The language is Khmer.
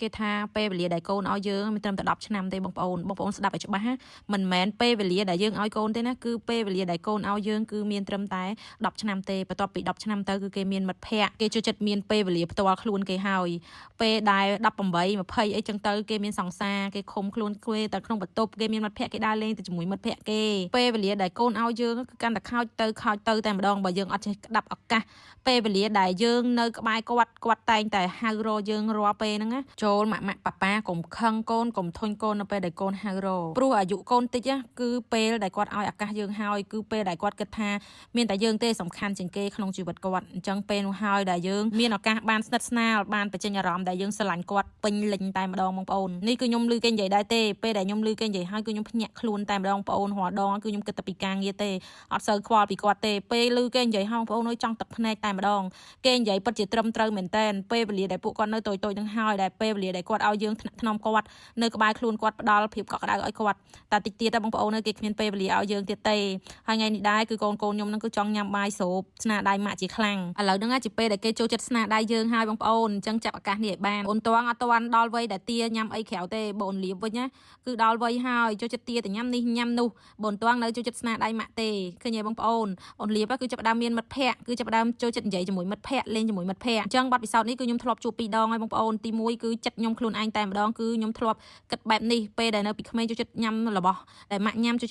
គេថាពេលវេលាដែលកូនឲ្យយើងមិនត្រឹមតែ10ឆ្នាំទេបងប្អូនស្ដាប់ឲ្យច្បាស់ណាមិនមែនពេលវេលាដែលយើងឲ្យកូនទេណាគឺពេលវេលាដែលកូនឲ្យយើងគឺមានត្រឹមតែ10ឆ្នាំទេបន្ទាប់ពី10ឆ្នាំទៅគឺគេមានមិត្តភ័ក្តិគេចូលចិត្តមានពេលវេលាផ្ទាល់ខ្លួនគេហើយពេលដែល18 20អីចឹងទៅគេមានសង្សារគេឃុំខ្លួនគេតែក្នុងបន្ទប់គេមានមិត្តភ័ក្តិគេដើរលេងទៅជាមួយមិត្តភ័ក្តិគេពេលវេលាដែលកូនឲ្យយើងគឺកាន់តែខោចទៅតែម្ដងបើយើងអត់ចេះក្តាប់ឱកាសពេលវេលាដែលយើងនៅក្បែរគាត់តែងតែហៅរកយើងរាល់ពេលហ្នឹងណាចូលម៉ាក់ប៉ាកុំខឹងកូនកុំធុញកូននៅពេលដែលកូនហៅរកព្រោះអាយុកូនតិចគឺពេលដែលគាត់ឲ្យឱកាសយើងហើយគឺពេលដែលគាត់គិតថាមានតែយើងទេសំខាន់ជាងគេក្នុងជីវិតគាត់អញ្ចឹងពេលនោះហើយដែលយើងមានឱកាសបានស្និទ្ធស្នាលបានបញ្ចេញអារម្មណ៍ដែលយើងស្រឡាញ់គាត់ពេញលេញតែម្ដងបងប្អូននេះគឺខ្ញុំឮគេនិយាយដែរទេពេលដែលខ្ញុំឮគេនិយាយហើយគឺខ្ញុំភ្ញាក់ខ្លួនតែម្ដងបងប្អូនរាល់ដងគឺខ្ញុំគិតតែពីការងារទេអត់សូវខ្វល់ពីគាត់ទេពេលឮគេនិយាយហងបងប្អូនអើយចង់ទឹកភ្នែកតែម្ដងគេនិយាយពិតជាត្រឹមត្រូវមែនតើពេលវេលាដែលពួកគាត់នៅតូចៗនឹងហើយដែលពេលវេលាដែលគាត់ឲ្យយើងថ្នាក់ថ្នមគាត់នៅក្បែរខ្លួនគាត់ផ្ដល់ភាពកក់ក្ដៅឲ្យគាត់តែតិចទៀតបងប្អូនគេគ្មានពេលវេលាឲ្យយើងទៀតទេហើយថ្ងៃនេះដែរគឺកូនខ្ញុំនឹងគឺចង់ញ៉ាំបាយស្រូបស្នាដៃម៉ាក់ជាខ្លាំងឥឡូវហ្នឹងជាពេលដែលគេចូលចិត្តស្នាដៃយើងហើយបងប្អូនអញ្ចឹងចាប់ឱកាសនេះឲ្យបានអូនតងអត់ទាន់ដល់វ័យដែលទាញ៉ាំអីក្រៅទេបងលៀបវិញណាគឺដល់វ័យហើយចូលចិត្តទាទៅញ៉ាំនេះញ៉ាំនោះបងតងនៅចូលចិត្តស្នាដៃម៉ាក់ទេឃើញទេបងប្អូនអូនលៀបគឺចាប់ផ្ដើមមានមិត្តភ័ក្តិគឺចាប់ផ្ដើមចូលចិត្តនិយាយជាមួយមិត្តភ័ក្តិលេងជាមួយមិត្តភ័ក្តិអញ្ចឹងបទពិសោធន៍នេះគឺខ្ញុំធ្លាប់ជួប2ដងហើយបងប្អូនទី1គឺចិត្តខ្ញុំខ្លួនឯងតែម្ដងគឺខ្ញុំធ្លាប់គិតបែបនេះពេលដែលនៅពីក្មេងចូលចិត្តញ៉ាំរបស់ដែលម៉ាក់ញ៉ាំចូល